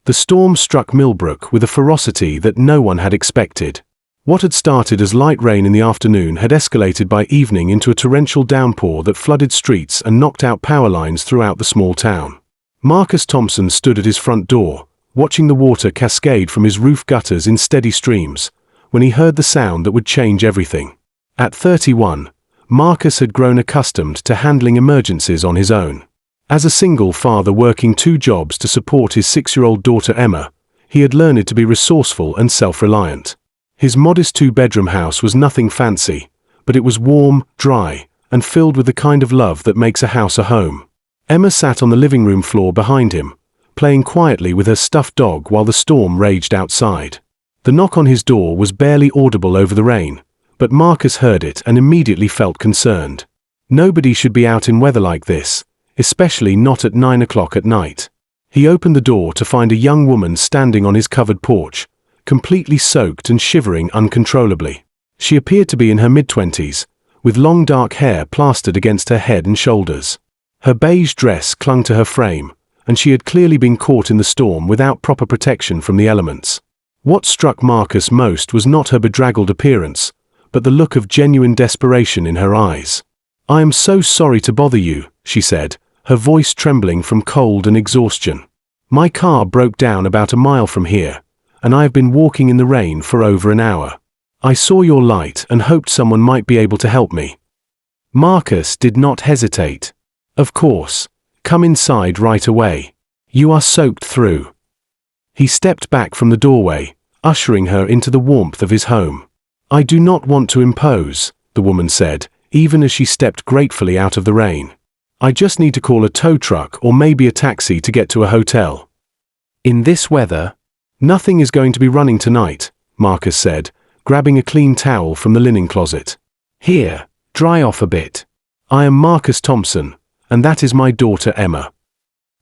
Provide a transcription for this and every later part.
The storm struck Milbrook with a ferocity that no one had expected. What had started as light rain in the afternoon had escalated by evening into a torrential downpour that flooded streets and knocked out power lines throughout the small town. Marcus Thompson stood at his front door, watching the water cascade from his roof gutters in steady streams, when he heard the sound that would change everything. At 31, Marcus had grown accustomed to handling emergencies on his own. As a single father working 2 jobs to support his 6-year-old daughter Emma, he had learned to be resourceful and self-reliant. His modest 2-bedroom house was nothing fancy, but it was warm, dry, and filled with the kind of love that makes a house a home. Emma sat on the living room floor behind him, playing quietly with her stuffed dog while the storm raged outside. The knock on his door was barely audible over the rain, but Marcus heard it and immediately felt concerned. Nobody should be out in weather like this, especially not at 9 o'clock at night. He opened the door to find a young woman standing on his covered porch, completely soaked and shivering uncontrollably. She appeared to be in her mid-20s, with long dark hair plastered against her head and shoulders. Her beige dress clung to her frame, and she had clearly been caught in the storm without proper protection from the elements. What struck Marcus most was not her bedraggled appearance, but the look of genuine desperation in her eyes. "I am so sorry to bother you," she said, her voice trembling from cold and exhaustion. "My car broke down about a mile from here, and I have been walking in the rain for over an hour. I saw your light and hoped someone might be able to help me." Marcus did not hesitate. "Of course. Come inside right away. You are soaked through." He stepped back from the doorway, ushering her into the warmth of his home. "I do not want to impose," the woman said, even as she stepped gratefully out of the rain. "I just need to call a tow truck or maybe a taxi to get to a hotel." "In this weather? Nothing is going to be running tonight," Marcus said, grabbing a clean towel from the linen closet. "Here, dry off a bit. I am Marcus Thompson, and that is my daughter Emma."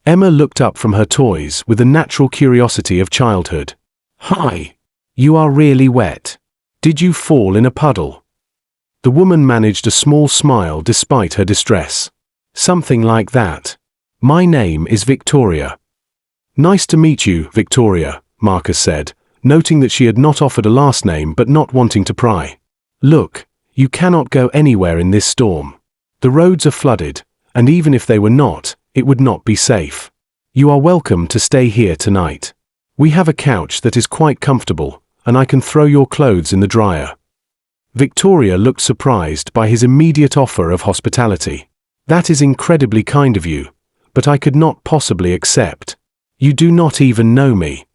Emma looked up from her toys with the natural curiosity of childhood. "Hi. You are really wet. Did you fall in a puddle?" The woman managed a small smile despite her distress. "Something like that. My name is Victoria." "Nice to meet you, Victoria," Marcus said, noting that she had not offered a last name but not wanting to pry. "Look, you cannot go anywhere in this storm. The roads are flooded, and even if they were not, it would not be safe. You are welcome to stay here tonight. We have a couch that is quite comfortable, and I can throw your clothes in the dryer." Victoria looked surprised by his immediate offer of hospitality. "That is incredibly kind of you, but I could not possibly accept. You do not even know me."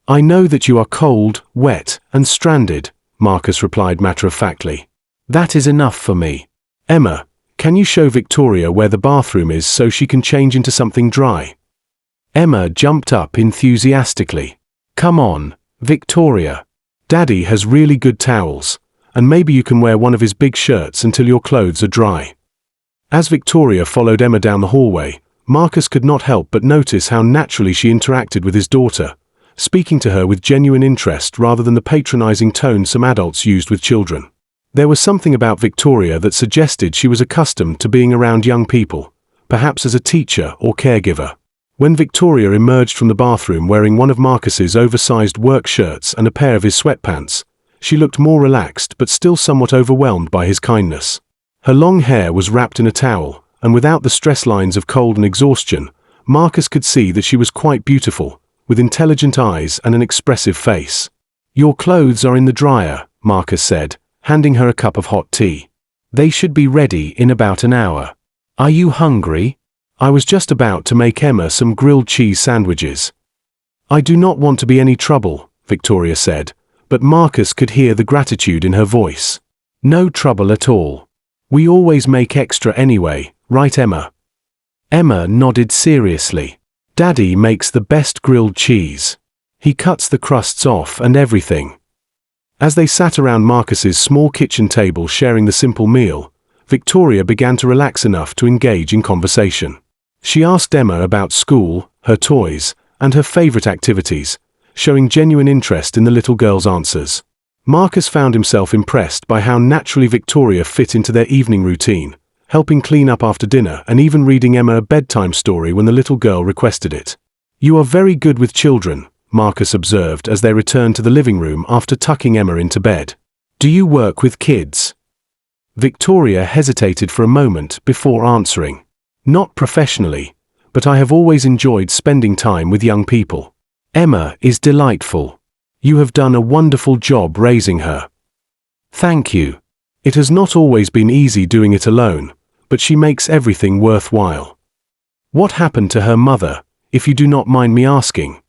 "I know that you are cold, wet, and stranded," Marcus replied matter-of-factly. "That is enough for me. Emma, can you show Victoria where the bathroom is so she can change into something dry?" Emma jumped up enthusiastically. "Come on, Victoria. Daddy has really good towels, and maybe you can wear one of his big shirts until your clothes are dry." As Victoria followed Emma down the hallway, Marcus could not help but notice how naturally she interacted with his daughter, speaking to her with genuine interest rather than the patronizing tone some adults used with children. There was something about Victoria that suggested she was accustomed to being around young people, perhaps as a teacher or caregiver. When Victoria emerged from the bathroom wearing one of Marcus's oversized work shirts and a pair of his sweatpants, she looked more relaxed but still somewhat overwhelmed by his kindness. Her long hair was wrapped in a towel, and without the stress lines of cold and exhaustion, Marcus could see that she was quite beautiful, with intelligent eyes and an expressive face. "Your clothes are in the dryer," Marcus said, handing her a cup of hot tea. "They should be ready in about an hour. Are you hungry? I was just about to make Emma some grilled cheese sandwiches." "I do not want to be any trouble," Victoria said, but Marcus could hear the gratitude in her voice. "No trouble at all. We always make extra anyway, right Emma?" Emma nodded seriously. "Daddy makes the best grilled cheese. He cuts the crusts off and everything." As they sat around Marcus's small kitchen table sharing the simple meal, Victoria began to relax enough to engage in conversation. She asked Emma about school, her toys, and her favorite activities, showing genuine interest in the little girl's answers. Marcus found himself impressed by how naturally Victoria fit into their evening routine, helping clean up after dinner and even reading Emma a bedtime story when the little girl requested it. You are very good with children, Marcus observed as they returned to the living room after tucking Emma into bed. Do you work with kids? Victoria hesitated for a moment before answering. Not professionally, but I have always enjoyed spending time with young people. Emma is delightful. You have done a wonderful job raising her. Thank you. It has not always been easy doing it alone, but she makes everything worthwhile. What happened to her mother, if you do not mind me asking?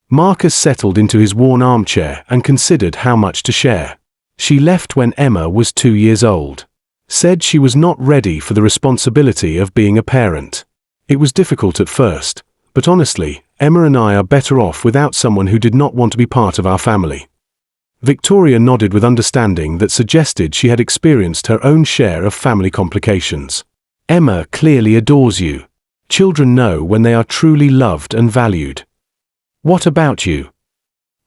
Marcus settled into his worn armchair and considered how much to share. She left when Emma was 2 years old. Said she was not ready for the responsibility of being a parent. It was difficult at first, but honestly, Emma and I are better off without someone who did not want to be part of our family. Victoria nodded with understanding that suggested she had experienced her own share of family complications. Emma clearly adores you. Children know when they are truly loved and valued. What about you?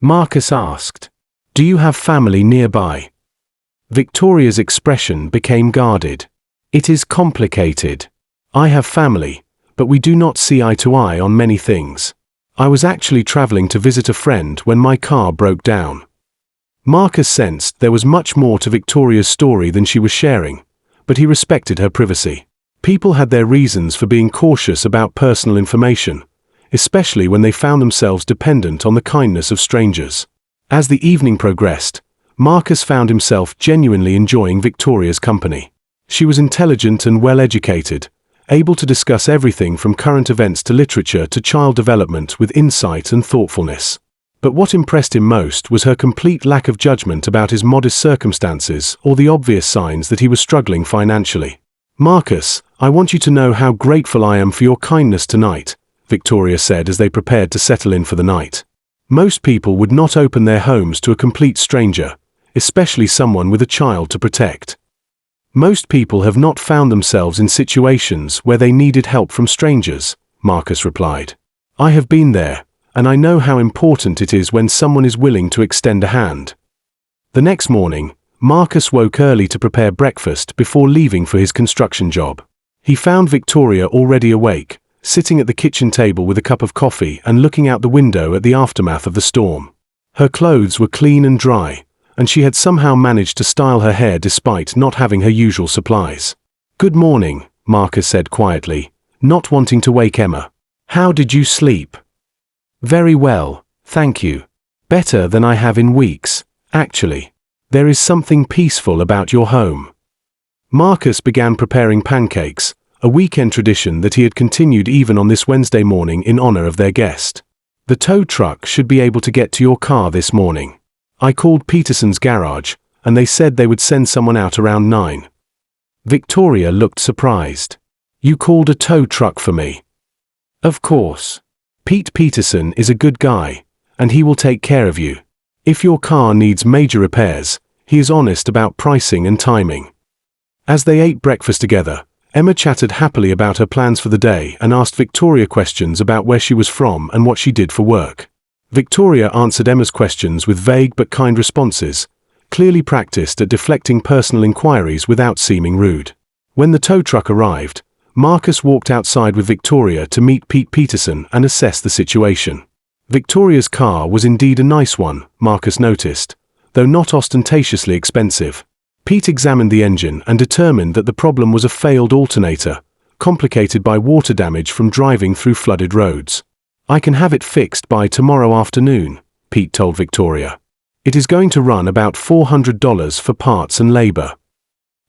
Marcus asked. Do you have family nearby? Victoria's expression became guarded. It is complicated. I have family, but we do not see eye to eye on many things. I was actually traveling to visit a friend when my car broke down. Marcus sensed there was much more to Victoria's story than she was sharing, but he respected her privacy. People had their reasons for being cautious about personal information, especially when they found themselves dependent on the kindness of strangers. As the evening progressed, Marcus found himself genuinely enjoying Victoria's company. She was intelligent and well-educated, able to discuss everything from current events to literature to child development with insight and thoughtfulness. But what impressed him most was her complete lack of judgment about his modest circumstances or the obvious signs that he was struggling financially. Marcus, I want you to know how grateful I am for your kindness tonight, Victoria said as they prepared to settle in for the night. Most people would not open their homes to a complete stranger, especially someone with a child to protect. Most people have not found themselves in situations where they needed help from strangers, Marcus replied. I have been there, and I know how important it is when someone is willing to extend a hand. The next morning, Marcus woke early to prepare breakfast before leaving for his construction job. He found Victoria already awake, sitting at the kitchen table with a cup of coffee and looking out the window at the aftermath of the storm. Her clothes were clean and dry, and she had somehow managed to style her hair despite not having her usual supplies. Good morning, Marcus said quietly, not wanting to wake Emma. How did you sleep? Very well, thank you. Better than I have in weeks, actually. There is something peaceful about your home. Marcus began preparing pancakes, a weekend tradition that he had continued even on this Wednesday morning in honor of their guest. The tow truck should be able to get to your car this morning. I called Peterson's garage, and they said they would send someone out around 9. Victoria looked surprised. You called a tow truck for me? Of course. Pete Peterson is a good guy, and he will take care of you. If your car needs major repairs, he is honest about pricing and timing. As they ate breakfast together, Emma chatted happily about her plans for the day and asked Victoria questions about where she was from and what she did for work. Victoria answered Emma's questions with vague but kind responses, clearly practiced at deflecting personal inquiries without seeming rude. When the tow truck arrived, Marcus walked outside with Victoria to meet Pete Peterson and assess the situation. Victoria's car was indeed a nice one, Marcus noticed, though not ostentatiously expensive. Pete examined the engine and determined that the problem was a failed alternator, complicated by water damage from driving through flooded roads. I can have it fixed by tomorrow afternoon, Pete told Victoria. It is going to run about $400 for parts and labor.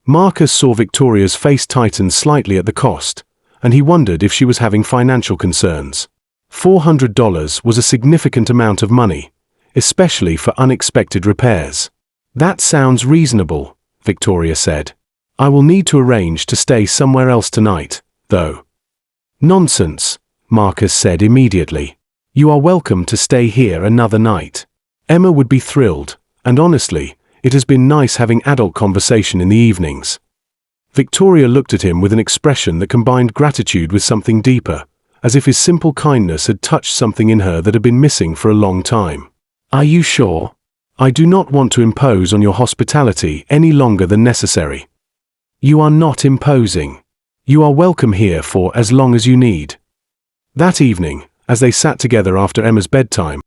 Marcus saw Victoria's face tighten slightly at the cost, and he wondered if she was having financial concerns. $400 was a significant amount of money, especially for unexpected repairs. That sounds reasonable, Victoria said. I will need to arrange to stay somewhere else tonight, though. Nonsense, Marcus said immediately. You are welcome to stay here another night. Emma would be thrilled, and honestly, it has been nice having adult conversation in the evenings. Victoria looked at him with an expression that combined gratitude with something deeper, as if his simple kindness had touched something in her that had been missing for a long time. Are you sure? I do not want to impose on your hospitality any longer than necessary. You are not imposing. You are welcome here for as long as you need. That evening, as they sat together after Emma's bedtime,